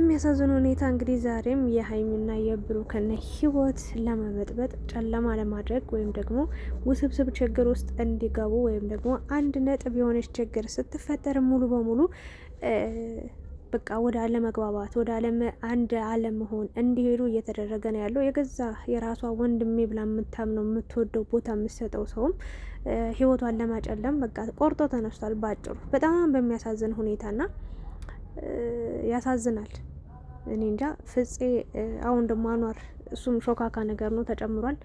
በሚያሳዝን ሁኔታ እንግዲህ ዛሬም የሀይሚና የብሩክን ህይወት ለመበጥበጥ ጨለማ ለማድረግ ወይም ደግሞ ውስብስብ ችግር ውስጥ እንዲገቡ ወይም ደግሞ አንድ ነጥብ የሆነች ችግር ስትፈጠር ሙሉ በሙሉ በቃ ወደ አለመግባባት ወደ አንድ አለመሆን እንዲሄዱ እየተደረገ ነው ያለው። የገዛ የራሷ ወንድሜ ብላ የምታምነው የምትወደው ቦታ የምትሰጠው ሰውም ህይወቷን ለማጨለም በቃ ቆርጦ ተነስቷል። ባጭሩ በጣም በሚያሳዝን ሁኔታና ያሳዝናል። እኔ እንጃ ፍፄ አሁን ደሞ አኗር እሱም ሾካካ ነገር ነው ተጨምሯል።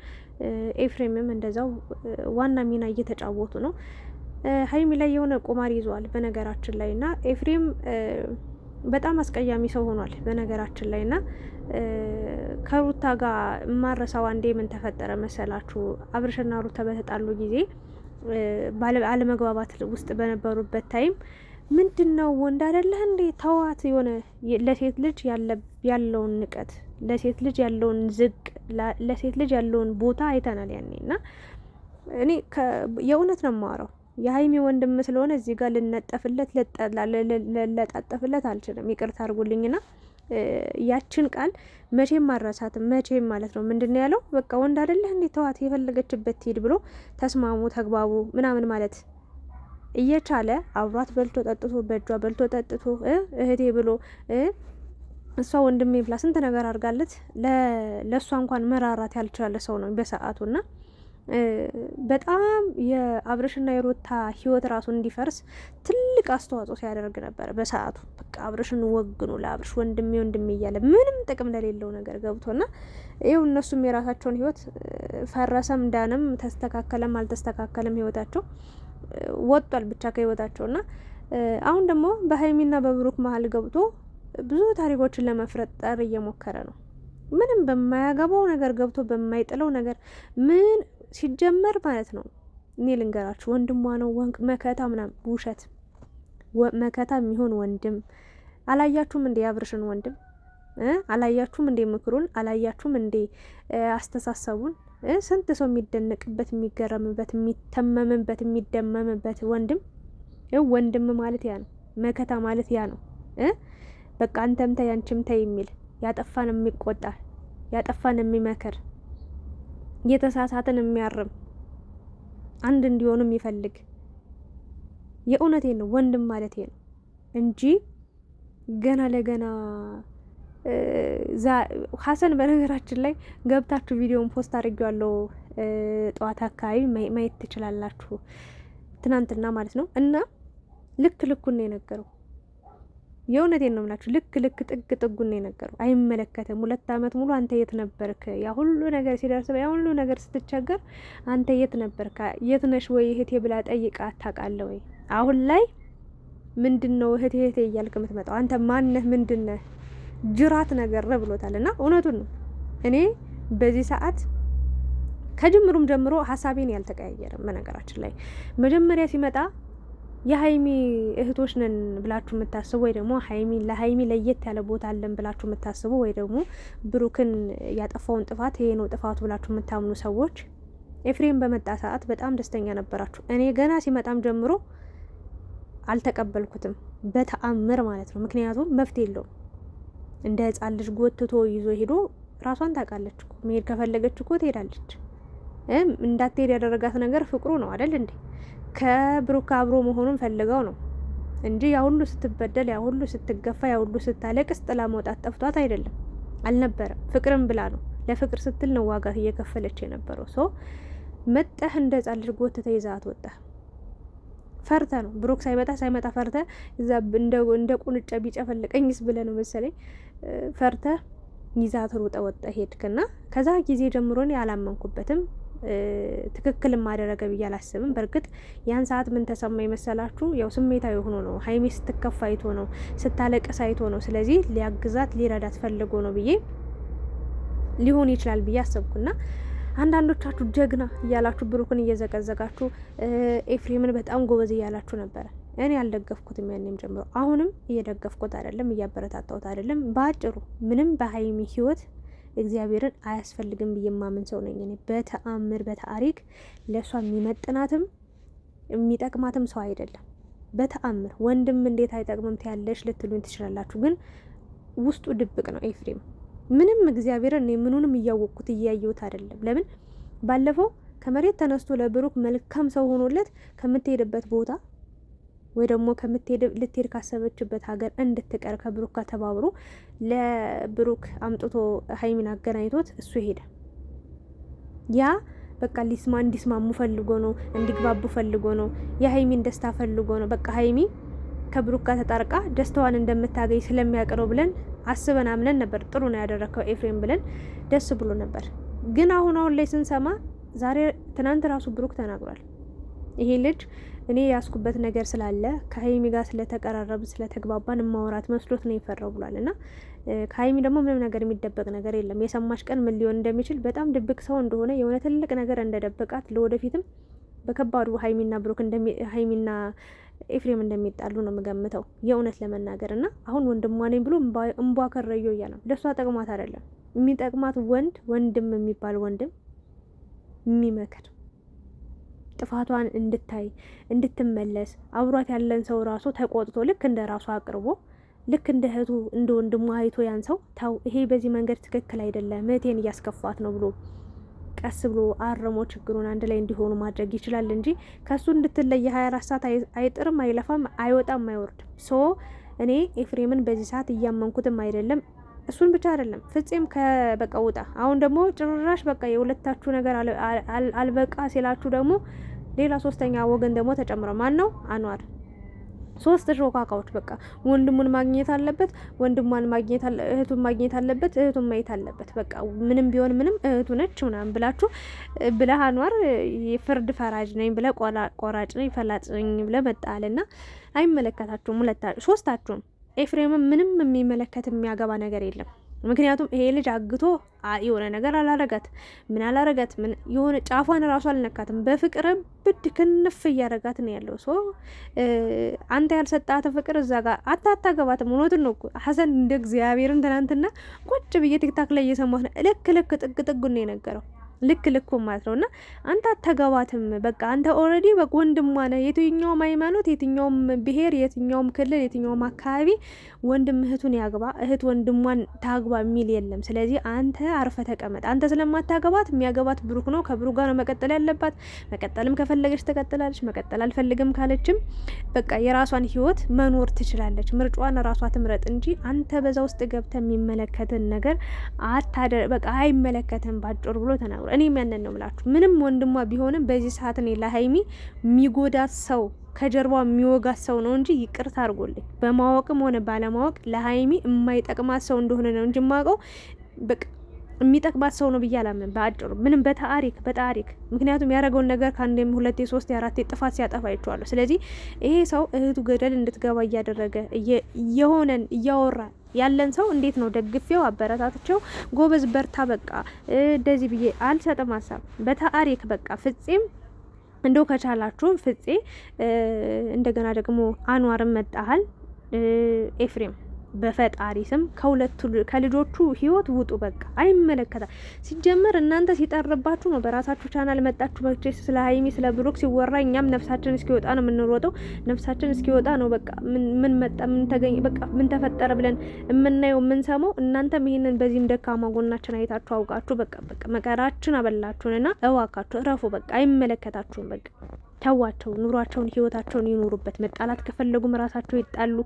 ኤፍሬምም እንደዛው ዋና ሚና እየተጫወቱ ነው። ሀይሚ ላይ የሆነ ቁማር ይዟል በነገራችን ላይ እና ኤፍሬም በጣም አስቀያሚ ሰው ሆኗል በነገራችን ላይ እና ከሩታ ጋር ማረሳው አንዴ ምን ተፈጠረ መሰላችሁ? አብርሽና ሩታ በተጣሉ ጊዜ አለመግባባት ውስጥ በነበሩበት ታይም ምንድነው ወንድ አይደለህ እንዴ ተዋት፣ የሆነ ለሴት ልጅ ያለውን ንቀት፣ ለሴት ልጅ ያለውን ዝቅ፣ ለሴት ልጅ ያለውን ቦታ አይተናል ያኔ እና እኔ የእውነት ነው የማወራው የሀይሚ ወንድም ስለሆነ እዚህ ጋር ልነጠፍለት ለጣጠፍለት አልችልም። ይቅርታ አድርጉልኝና ያችን ቃል መቼም ማረሳትም መቼም ማለት ነው። ምንድነው ያለው? በቃ ወንድ አይደለህ እንዴ ተዋት፣ የፈለገችበት ትሄድ ብሎ ተስማሙ፣ ተግባቡ ምናምን ማለት እየቻለ አብሯት በልቶ ጠጥቶ በእጇ በልቶ ጠጥቶ እህቴ ብሎ እሷ ወንድሜ ብላ ስንት ነገር አድርጋለት ለእሷ እንኳን መራራት ያልቻለ ሰው ነው በሰዓቱና በጣም የአብርሽና የሩታ ህይወት ራሱ እንዲፈርስ ትልቅ አስተዋጽኦ ሲያደርግ ነበር በሰዓቱ። በቃ አብርሽን ወግኑ ለአብርሽ ወንድሜ ወንድሜ እያለ ምንም ጥቅም ለሌለው ነገር ገብቶና ይኸው እነሱም የራሳቸውን ህይወት ፈረሰም ዳንም ተስተካከለም አልተስተካከለም ህይወታቸው ወጥቷል ብቻ ከህይወታቸውና አሁን ደግሞ በሀይሚና በብሩክ መሀል ገብቶ ብዙ ታሪኮችን ለመፍጠር እየሞከረ ነው። ምንም በማያገባው ነገር ገብቶ በማይጥለው ነገር ምን ሲጀመር ማለት ነው። እኔ ልንገራችሁ ወንድሟ ነው መከታ ምናምን ውሸት። መከታ የሚሆን ወንድም አላያችሁም እንዴ? አብርሽን ወንድም አላያችሁም እንዴ? ምክሩን አላያችሁም እንዴ? አስተሳሰቡን ስንት ሰው የሚደነቅበት የሚገረምበት የሚተመምበት የሚደመምበት ወንድም ወንድም ማለት ያ ነው። መከታ ማለት ያ ነው። በቃ አንተም ተይ አንቺም ተይ የሚል ያጠፋን የሚቆጣ ያጠፋን የሚመክር የተሳሳትን የሚያርም አንድ እንዲሆኑ የሚፈልግ የእውነቴን ነው ወንድም ማለት ነው እንጂ ገና ለገና ሀሰን በነገራችን ላይ ገብታችሁ ቪዲዮን ፖስት አድርጌዋለሁ ጠዋት አካባቢ ማየት ትችላላችሁ። ትናንትና ማለት ነው እና ልክ ልኩን ነው የነገረው። የእውነቴን ነው የምላችሁ ልክ ጥግ ጥጉን ነው የነገረው። አይመለከትም። 2 አመት ሙሉ አንተ የት ነበርክ? ያ ሁሉ ነገር ሲደርስ ያ ሁሉ ነገር ስትቸገር አንተ የት ነበርክ? የት ነሽ ወይ እህቴ ብላ ጠይቃ አታውቃለህ ወይ? አሁን ላይ ምንድነው እህቴ እያልክ የምትመጣው? አንተ ማነህ? ምንድነህ? ጅራት ነገር ነው ብሎታልና እውነቱን ነው። እኔ በዚህ ሰዓት ከጅምሩም ጀምሮ ሀሳቤን ያልተቀያየረም በነገራችን ላይ መጀመሪያ ሲመጣ የሀይሚ እህቶች ነን ብላችሁ የምታስቡ ወይ ደግሞ ለሀይሚ ለየት ያለ ቦታ አለን ብላችሁ የምታስቡ ወይ ደግሞ ብሩክን ያጠፋውን ጥፋት ይሄ ነው ጥፋቱ ብላችሁ የምታምኑ ሰዎች ኤፍሬም በመጣ ሰዓት በጣም ደስተኛ ነበራችሁ። እኔ ገና ሲመጣም ጀምሮ አልተቀበልኩትም በተአምር ማለት ነው። ምክንያቱም መፍትሄ የለውም። እንደ ህጻን ልጅ ጎትቶ ይዞ ሄዶ ራሷን ታውቃለች እኮ መሄድ ከፈለገች እኮ ትሄዳለች። እንዳትሄድ ያደረጋት ነገር ፍቅሩ ነው አይደል እንዴ? ከብሩክ አብሮ መሆኑን ፈልገው ነው እንጂ ያ ሁሉ ስትበደል ያ ሁሉ ስትገፋ ያ ሁሉ ስታለቅስ ጥላ መውጣት ጠፍቷት አይደለም አልነበረም። ፍቅርም ብላ ነው ለፍቅር ስትል ነው ዋጋ እየከፈለች የነበረው። ሶ መጣህ እንደ ህጻን ልጅ ጎትተህ ይዛት ወጣ። ፈርተ ነው ብሩክ ሳይመጣ ፈርተ እዛ እንደ ቁንጫ ቢጨፈልቀኝስ ብለህ ነው መሰለኝ ፈርተ ይዛት ሩጠ ወጣ ሄድክና ከዛ ጊዜ ጀምሮ ነው ያላመንኩበትም ትክክል ማደረገ ብዬ አላስብም። በርግጥ ያን ሰዓት ምን ተሰማኝ መሰላችሁ? ያው ስሜታዊ ሆኖ ነው ሀይሚ ስትከፋ አይቶ ነው ስታለቅስ አይቶ ነው። ስለዚህ ሊያግዛት ሊረዳት ፈልጎ ነው ብዬ ሊሆን ይችላል ብዬ አሰብኩና አንዳንዶቻችሁ ጀግና እያላችሁ ብሩክን እየዘቀዘቃችሁ ኤፍሬምን በጣም ጎበዝ እያላችሁ ነበረ። እኔ አልደገፍኩትም ያኔም ጀምሮ አሁንም እየደገፍኩት አይደለም፣ እያበረታታሁት አይደለም። በአጭሩ ምንም በሀይሚ ህይወት እግዚአብሔርን አያስፈልግም ብዬ ማምን ሰው ነኝ እኔ። በተአምር በታሪክ ለሷ የሚመጥናትም የሚጠቅማትም ሰው አይደለም። በተአምር ወንድም እንዴት አይጠቅምም ትያለሽ ልትሉኝ ትችላላችሁ። ግን ውስጡ ድብቅ ነው ኤፍሬም። ምንም እግዚአብሔርን ምኑንም እያወቅኩት እያየሁት አይደለም። ለምን ባለፈው ከመሬት ተነስቶ ለብሩክ መልካም ሰው ሆኖለት ከምትሄድበት ቦታ ወይ ደግሞ ልትሄድ ካሰበችበት ሀገር እንድትቀር ከብሩክ ጋር ተባብሮ ለብሩክ አምጥቶ ሀይሚን አገናኝቶት እሱ ሄደ። ያ በቃ እንዲስማሙ ፈልጎ ነው፣ እንዲግባቡ ፈልጎ ነው፣ የሀይሚን ደስታ ፈልጎ ነው። በቃ ሀይሚ ከብሩክ ጋር ተጣርቃ ደስታዋን እንደምታገኝ ስለሚያቀረው ብለን አስበን አምነን ነበር። ጥሩ ነው ያደረከው ኤፍሬም ብለን ደስ ብሎ ነበር። ግን አሁን ላይ ስንሰማ ዛሬ ትናንት ራሱ ብሩክ ተናግሯል። ይሄ ልጅ እኔ ያስኩበት ነገር ስላለ ከሀይሚ ጋር ስለተቀራረብ ስለተግባባን ማውራት መስሎት ነው የፈራው ብሏል። እና ከሀይሚ ደግሞ ምንም ነገር የሚደበቅ ነገር የለም። የሰማሽ ቀን ምን ሊሆን እንደሚችል በጣም ድብቅ ሰው እንደሆነ የሆነ ትልቅ ነገር እንደደበቃት ለወደፊትም በከባዱ ሀይሚና ኤፍሬም እንደሚጣሉ ነው የምገምተው የእውነት ለመናገር። እና አሁን ወንድሟ ነኝ ብሎ እንቧ ከረዮ እያለ ነው። ለእሷ ጠቅማት አይደለም የሚጠቅማት ወንድም የሚባል ወንድም የሚመክር ጥፋቷን እንድታይ እንድትመለስ አብሯት ያለን ሰው ራሱ ተቆጥቶ ልክ እንደ ራሱ አቅርቦ ልክ እንደ እህቱ እንደ ወንድሟ አይቶ ያን ሰው ታው ይሄ በዚህ መንገድ ትክክል አይደለም እህቴን እያስከፋት ነው ብሎ ቀስ ብሎ አርሞ ችግሩን አንድ ላይ እንዲሆኑ ማድረግ ይችላል እንጂ ከሱ እንድትለይ 24 ሰዓት አይጥርም፣ አይለፋም፣ አይወጣም፣ አይወርድም። ሶ እኔ ኤፍሬምን በዚህ ሰዓት እያመንኩትም አይደለም። እሱን ብቻ አይደለም ፍጼም ከበቃ ውጣ። አሁን ደግሞ ጭራሽ በቃ የሁለታችሁ ነገር አልበቃ ሲላችሁ ደግሞ ሌላ ሶስተኛ ወገን ደግሞ ተጨምረው ማን ነው አንዋር። 3 ሾካካዎች በቃ ወንድሙን ማግኘት አለበት፣ ወንድሟን ማግኘት እህቱን ማግኘት አለበት፣ እህቱን ማየት አለበት። በቃ ምንም ቢሆን ምንም እህቱ ነች ምናምን ብላችሁ ብለህ አንዋር የፍርድ ፈራጅ ነኝ ብለህ ቆራጭ ነኝ ፈላጭ ነኝ ብለህ መጣልና አይመለከታችሁም ሶስታችሁም። ኤፍሬምም ምንም የሚመለከት የሚያገባ ነገር የለም። ምክንያቱም ይሄ ልጅ አግቶ የሆነ ነገር አላረጋት ምን አላረጋት ምን የሆነ ጫፏን ራሱ አልነካትም። በፍቅር ብድ ክንፍ እያረጋት ነው ያለው። ሶ አንተ ያልሰጣት ፍቅር እዛ ጋር አታገባትም። እውነቱን ነው እኮ ሀሰን እንደ እግዚአብሔርን ትናንትና ቁጭ ብዬ ቲክታክ ላይ እየሰማሁት ነው። ልክ ጥግ ነው የነገረው ልክ ማለት ነው። እና አንተ አታገባትም። በቃ አንተ ኦልሬዲ በቃ ወንድሟ ነህ። የትኛውም ሃይማኖት፣ የትኛውም ብሔር፣ የትኛውም ክልል፣ የትኛውም አካባቢ ወንድም እህቱን ያግባ፣ እህት ወንድሟን ታግባ የሚል የለም። ስለዚህ አንተ አርፈ ተቀመጥ። አንተ ስለማታገባት የሚያገባት ብሩክ ነው። ከብሩክ ጋር ነው መቀጠል ያለባት። መቀጠልም ከፈለገች ትቀጥላለች፣ መቀጠል አልፈልግም ካለችም በቃ የራሷን ህይወት መኖር ትችላለች። ምርጫዋን ራሷ ትምረጥ እንጂ አንተ በዛ ውስጥ ገብተ የሚመለከትን ነገር በቃ አይመለከትም ባጭሩ ብሎ ተናግሯል። እኔም ያንን ነው የምላችሁ። ምንም ወንድሟ ቢሆንም በዚህ ሰዓት እኔ ለሀይሚ የሚጎዳት ሰው ከጀርባ የሚወጋት ሰው ነው እንጂ ይቅርታ አድርጎልኝ በማወቅም ሆነ ባለማወቅ ለሀይሚ የማይጠቅማት ሰው እንደሆነ ነው እንጂ የማውቀው በቃ የሚጠቅማት ሰው ነው ብዬ አላምንም በአጭሩ ምንም በታሪክ ምክንያቱም ያደረገውን ነገር ከአንዴም 2 3 4 ጥፋት ሲያጠፋ አይቼዋለሁ። ስለዚህ ይሄ ሰው እህቱ ገደል እንድትገባ እያደረገ የሆነን እያወራ ያለን ሰው እንዴት ነው ደግፌው አበረታትቸው ጎበዝ በርታ በቃ እንደዚህ ብዬ አልሰጥም ሀሳብ በታሪክ በቃ ፍጼም እንደው ከቻላችሁ ፍጼ እንደገና ደግሞ አንዋርም መጣሃል ኤፍሬም በፈጣሪ ስም ከልጆቹ ህይወት ውጡ። በቃ አይመለከታ። ሲጀመር እናንተ ሲጠርባችሁ ነው በራሳችሁ ቻናል መጣችሁ። በቼስ ስለ ሀይሚ ስለ ብሩክ ሲወራ እኛም ነፍሳችን እስኪወጣ ነው የምንሮጠው። ነፍሳችን እስኪወጣ ነው በቃ ምን መጣ ምን ተገኘ በቃ ምን ተፈጠረ ብለን የምናየው የምንሰማው። እናንተም ይሄንን በዚህም ደካማ ጎናችን አይታችሁ አውቃችሁ በቃ መከራችን አበላችሁንና እዋካችሁ እረፉ። በቃ አይመለከታችሁም። በቃ ተዋቸው። ኑሯቸውን ህይወታቸውን ይኑሩበት። መጣላት ከፈለጉም ራሳቸው ይጣሉ፣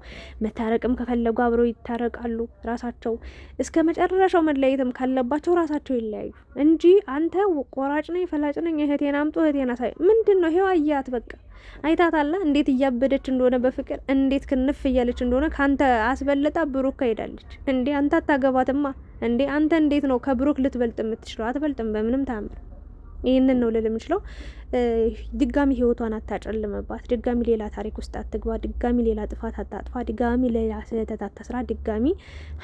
መታረቅም ከፈለጉ አብረው ይታረቃሉ። ራሳቸው እስከ መጨረሻው መለያየትም ካለባቸው ራሳቸው ይለያዩ እንጂ አንተ ቆራጭ ነኝ ፈላጭ ነኝ እህቴን አምጡ እህቴን አሳይ ምንድነው? ይሄው አያት በቃ አይታታላ እንዴት እያበደች እንደሆነ በፍቅር እንዴት ክንፍ እያለች እንደሆነ ካንተ አስበልጣ ብሩክ ሄዳለች እንዴ። አንተ አታገባትማ እንዴ። አንተ እንዴት ነው ከብሩክ ልትበልጥ የምትችለው? አትበልጥም በምንም ታምር። ይህንን ነው ልል የምችለው። ድጋሚ ህይወቷን አታጨልምባት። ድጋሚ ሌላ ታሪክ ውስጥ አትግባ። ድጋሚ ሌላ ጥፋት አታጥፋ። ድጋሚ ሌላ ስህተት አታስራ። ድጋሚ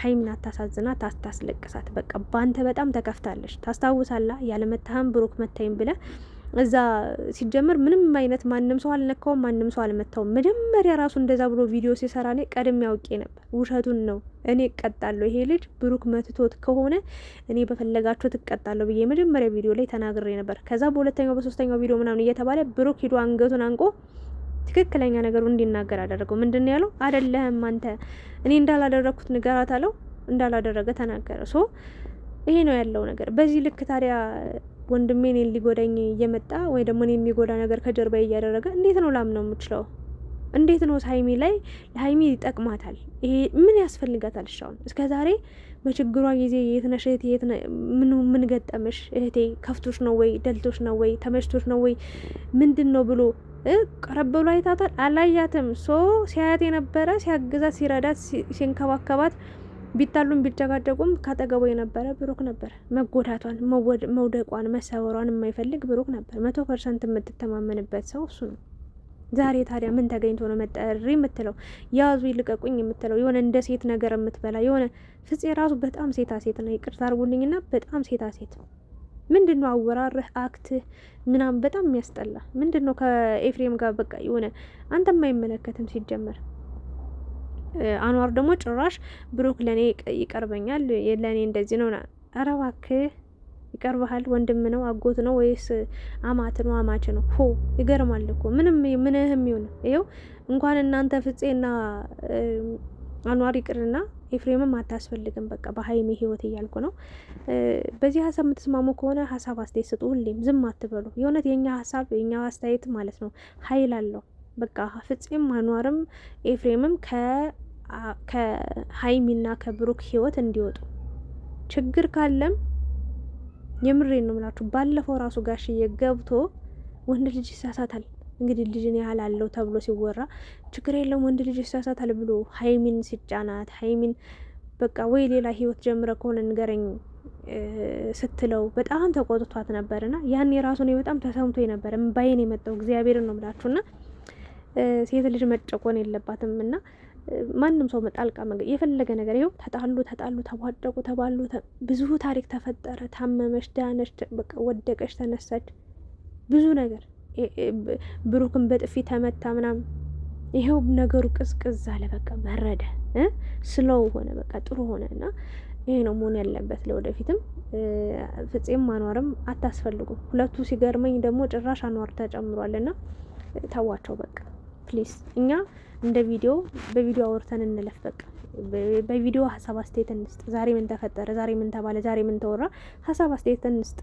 ሀይሚን አታሳዝናት፣ አታስለቅሳት። በቃ ባንተ በጣም ተከፍታለች። ታስታውሳላ ያለመታህም ብሩክ መታይም ብለ እዛ ሲጀመር ምንም አይነት ማንም ሰው አልነካውም፣ ማንም ሰው አልመታውም። መጀመሪያ ራሱ እንደዛ ብሎ ቪዲዮ ሲሰራ እኔ ቀድሜ ያውቄ ነበር ውሸቱን ነው። እኔ እቀጣለሁ፣ ይሄ ልጅ ብሩክ መትቶት ከሆነ እኔ በፈለጋቸው ትቀጣለሁ ብዬ መጀመሪያ ቪዲዮ ላይ ተናግሬ ነበር። ከዛ በሁለተኛው በሶስተኛው ቪዲዮ ምናምን እየተባለ ብሩክ ሂዶ አንገቱን አንቆ ትክክለኛ ነገሩ እንዲናገር አደረገው። ምንድን ያለው? አይደለህም አንተ እኔ እንዳላደረኩት ንገራት አለው። እንዳላደረገ ተናገረ። ሶ ይሄ ነው ያለው ነገር። በዚህ ልክ ታዲያ ወንድሜ እኔን ሊጎዳኝ እየመጣ ወይ ደግሞ እኔን የሚጎዳ ነገር ከጀርባ እያደረገ እንዴት ነው ላምነው የምችለው? እንዴት ነው ሀይሚ ላይ ለሀይሚ ይጠቅማታል? ይሄ ምን ያስፈልጋታል? እሻውን እስከ ዛሬ በችግሯ ጊዜ የት ነሽ እህቴ፣ ምን ገጠመሽ እህቴ፣ ከፍቶሽ ነው ወይ ደልቶሽ ነው ወይ ተመችቶሽ ነው ወይ ምንድን ነው ብሎ ቀረብ ብሎ አይታታል? አላያትም። ሶ ሲያያት የነበረ ሲያግዛት፣ ሲረዳት፣ ሲንከባከባት ቢጣሉም ቢጨቃጨቁም ካጠገቡ የነበረ ብሩክ ነበር። መጎዳቷን፣ መውደቋን፣ መሰወሯን የማይፈልግ ብሩክ ነበር። 100% የምትተማመንበት ሰው እሱ ነው። ዛሬ ታዲያ ምን ተገኝቶ ነው መጠሪ የምትለው? ያዙ ይልቀቁኝ የምትለው? የሆነ እንደ ሴት ነገር የምትበላ የሆነ ፍፄ ራሱ በጣም ሴታ ሴት ነው። ይቅርታ አድርጉልኝና በጣም ሴታ ሴት። ምንድን ነው አወራርህ፣ አክትህ ምናምን በጣም የሚያስጠላ ምንድን ነው? ከኤፍሬም ጋር በቃ የሆነ አንተም አይመለከትም ሲጀመር። አንዋር ደግሞ ጭራሽ ብሩክ ለኔ ይቀርበኛል፣ ለኔ እንደዚህ ነው። ኧረ እባክህ ይቀርበሃል? ወንድም ነው አጎት ነው ወይስ አማት ነው አማች ነው? ሆ ይገርማል እኮ ምንህም ይሁን ይኸው እንኳን እናንተ ፍፄና አንዋር ይቅርና ኤፍሬምም አታስፈልግም። በቃ በሀይሚ ህይወት እያልኩ ነው። በዚህ ሀሳብ የምትስማሙ ከሆነ ሀሳብ አስተያየት ስጡ። ሁሌም ዝም አትበሉ። የእውነት የኛ ሀሳብ የኛ አስተያየት ማለት ነው ሀይል አለው። በቃ ፍፄም አንዋርም ኤፍሬምም ከሀይሚና ከብሩክ ህይወት እንዲወጡ ችግር ካለም የምሬን ነው ምላችሁ። ባለፈው ራሱ ጋሽዬ ገብቶ ወንድ ልጅ ይሳሳታል እንግዲህ ልጅን ያህል አለው ተብሎ ሲወራ ችግር የለም ወንድ ልጅ ይሳሳታል ብሎ ሀይሚን ሲጫናት ሀይሚን በቃ ወይ ሌላ ህይወት ጀምረ ከሆነ ንገረኝ ስትለው በጣም ተቆጥቷት ነበርና ያን የራሱ ነው በጣም ተሰምቶ ነበር። ባይን የመጣው እግዚአብሔርን ነው ምላችሁና ሴት ልጅ መጨቆን የለባትም እና ማንም ሰው መጣልቃ የፈለገ ነገር ይኸው ተጣሉ፣ ተቧደቁ፣ ተባሉ፣ ብዙ ታሪክ ተፈጠረ። ታመመች፣ ዳነች፣ በቃ ወደቀች፣ ተነሳች፣ ብዙ ነገር ብሩክን በጥፊ ተመታ ምናምን። ይኸው ነገሩ ቅዝቅዝ አለ፣ በቃ በረደ፣ ስለው ሆነ፣ በቃ ጥሩ ሆነ እና ይሄ ነው መሆን ያለበት ለወደፊትም። ፍፄም አንዋርም አታስፈልጉም። ሁለቱ ሲገርመኝ ደግሞ ጭራሽ አንዋር ተጨምሯልና ተዋቸው በቃ ፕሊስ። እኛ እንደ በቪዲዮ አውርተን እንለፍ። በቃ በቪዲዮ ሀሳብ አስተያየት እንስጥ። ዛሬ ምን ተፈጠረ፣ ዛሬ ምን ተባለ፣ ዛሬ ምን ተወራ፣ ሀሳብ አስተያየት እንስጥ።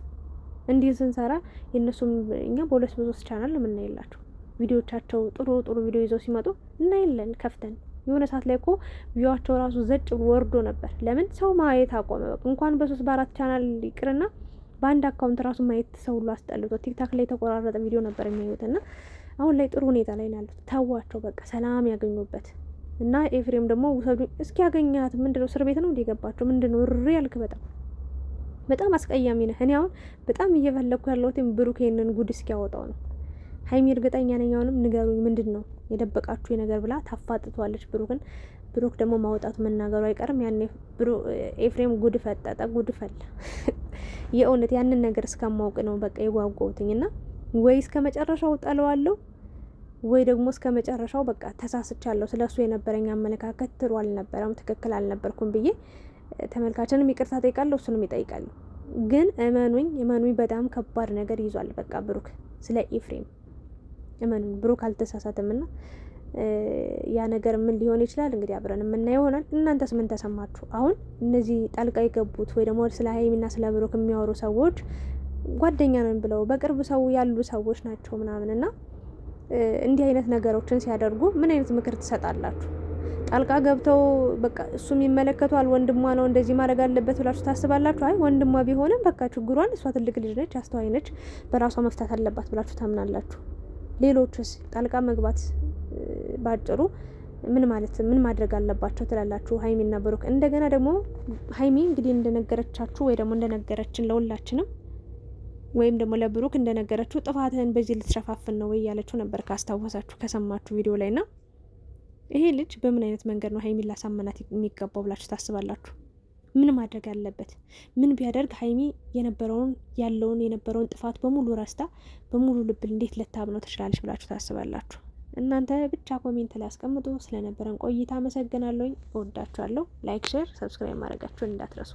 እንዲህ ስንሰራ የእነሱም እኛ በሁለት በሶስት ቻናል የምናይላቸው ቪዲዮቻቸው ጥሩ ቪዲዮ ይዘው ሲመጡ እናይለን ከፍተን። የሆነ ሰዓት ላይ እኮ ቪዲዮቸው ራሱ ዘጭ ወርዶ ነበር። ለምን ሰው ማየት አቆመ። በቃ እንኳን በ3 በ4 ቻናል ይቅርና በአንድ አካውንት ራሱ ማየት ሰው ሁሉ አስጠልቶ ቲክታክ ላይ የተቆራረጠ ቪዲዮ ነበር የሚያዩትና አሁን ላይ ጥሩ ሁኔታ ላይ ናሉት። ተዋቸው በቃ ሰላም ያገኙበት እና ኤፍሬም ደግሞ ውሰዱ እስኪ ያገኛት። ምንድነው እስር ቤት ነው እንዲገባቸው? ምንድነው እሪ ያልክ? በጣም አስቀያሚ ነህ። እኔ አሁን በጣም እየፈለኩ ያለሁት ብሩክ ይሄንን ጉድ እስኪያወጣው ነው። ሀይሚ እርግጠኛ ነኝ አሁንም ንገሩኝ ምንድነው የደበቃችሁ ነገር ብላ ታፋጥቷለች ብሩክን። ብሩክ ደግሞ ማውጣቱ መናገሩ አይቀርም። ያኔ ኤፍሬም ጉድ ፈጠጠ፣ ጉድ ፈላ። የእውነት ያንን ነገር እስከማውቅ ነው በቃ የጓጓሁትኝና ወይ እስከ መጨረሻው ጠለዋለሁ ወይ ደግሞ እስከ መጨረሻው በቃ ተሳስቻለሁ፣ ስለሱ የነበረኝ አመለካከት ጥሩ አልነበረም፣ ትክክል አልነበርኩም ብዬ ተመልካችንም ይቅርታ ጠይቃለሁ፣ እሱንም ይጠይቃሉ። ግን እመኑኝ በጣም ከባድ ነገር ይዟል በቃ ብሩክ ስለ ኤፍሬም እመኑኝ። ብሩክ አልተሳሳተምና ያ ነገር ምን ሊሆን ይችላል እንግዲህ አብረን የምናየው ይሆናል። እናንተስ ምን ተሰማችሁ? አሁን እነዚህ ጣልቃ የገቡት ወይ ደግሞ ስለ ሀይሚና ስለ ብሩክ የሚያወሩ ሰዎች ጓደኛ ነን ብለው በቅርብ ሰው ያሉ ሰዎች ናቸው ምናምንና እንዲህ አይነት ነገሮችን ሲያደርጉ ምን አይነት ምክር ትሰጣላችሁ? ጣልቃ ገብተው በቃ እሱ የሚመለከቷል ወንድሟ ነው እንደዚህ ማድረግ አለበት ብላችሁ ታስባላችሁ? አይ ወንድሟ ቢሆንም በቃ ችግሯን እሷ ትልቅ ልጅ ነች፣ አስተዋይ ነች፣ በራሷ መፍታት አለባት ብላችሁ ታምናላችሁ? ሌሎችስ ጣልቃ መግባት ባጭሩ ምን ማድረግ አለባቸው ትላላችሁ? ሀይሚና ብሩክ እንደገና ደግሞ ሀይሚ እንግዲህ እንደነገረቻችሁ ወይ ደግሞ እንደነገረችን ለሁላችንም ወይም ደግሞ ለብሩክ እንደነገረችው ጥፋትህን በዚህ ልትሸፋፍን ነው ወይ ያለችው ነበር ካስታወሳችሁ ከሰማችሁ ቪዲዮ ላይ ና ይሄ ልጅ በምን አይነት መንገድ ነው ሀይሚን ላሳመናት የሚገባው ብላችሁ ታስባላችሁ? ምን ማድረግ አለበት? ምን ቢያደርግ ሀይሚ የነበረውን ጥፋት በሙሉ ረስታ በሙሉ ልብ እንዴት ልታምነው ትችላለች ብላችሁ ታስባላችሁ? እናንተ ብቻ ኮሜንት ላይ አስቀምጡ። ስለነበረን ቆይታ አመሰግናለሁኝ። እወዳችኋለሁ። ላይክ፣ ሼር፣ ሰብስክራይብ ማድረጋችሁን እንዳትረሱ።